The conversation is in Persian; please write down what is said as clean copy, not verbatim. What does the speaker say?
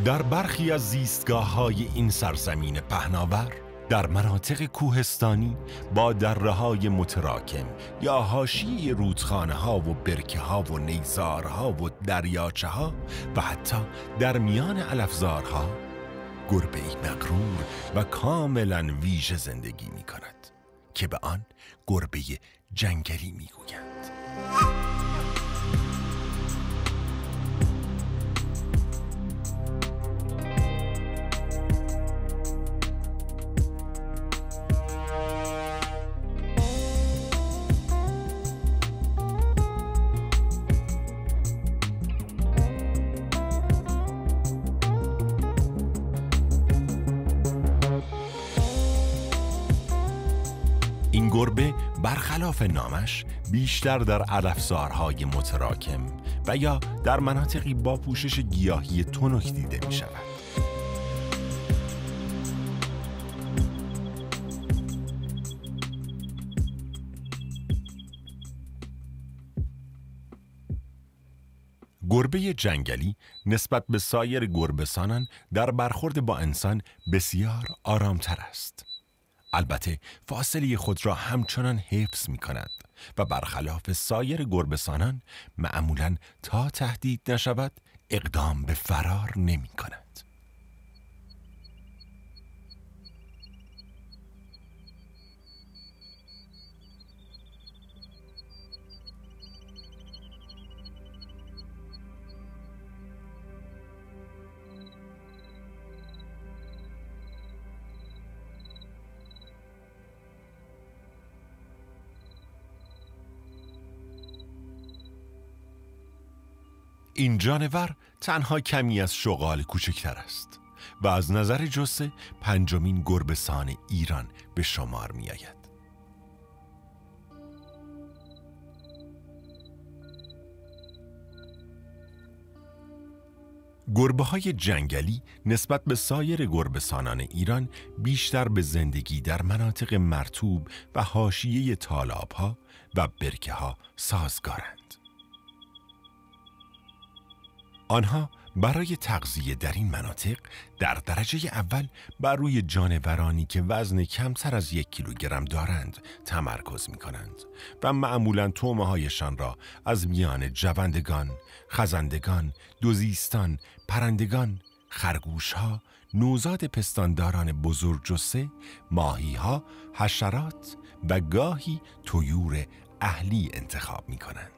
در برخی از زیستگاه‌های این سرزمین پهناور، در مناطق کوهستانی با دره‌های متراکم یا حاشیه رودخانه‌ها و برکه‌ها و نیزارها و دریاچه‌ها و حتی در میان علفزارها، گربه‌ای مغرور و کاملاً ویژه زندگی می‌کند که به آن گربه جنگلی می‌گویند. این گربه برخلاف نامش بیشتر در علفزارهای متراکم و یا در مناطقی با پوشش گیاهی تنک دیده می شود. گربه جنگلی نسبت به سایر گربه‌سانان در برخورد با انسان بسیار آرامتر است. البته فاصله خود را همچنان حفظ می کند و برخلاف سایر گربه‌سانان معمولاً تا تهدید نشود اقدام به فرار نمی کند. این جانور تنها کمی از شغال کوچکتر است و از نظر جثه پنجمین گربه‌سان ایران به شمار می آید. گربه‌های جنگلی نسبت به سایر گربه‌سانان ایران بیشتر به زندگی در مناطق مرطوب و حاشیه تالاب‌ها و برکه‌ها سازگارند. آنها برای تغذیه در این مناطق در درجه اول بر روی جانورانی که وزن کمتر از 1 کیلوگرم دارند تمرکز می کنند و معمولاً طعمه هایشان را از میان جوندگان، خزندگان، دوزیستان، پرندگان، خرگوشها، نوزاد پستانداران بزرگجثه، ماهیها، حشرات و گاهی طیور اهلی انتخاب می کنند.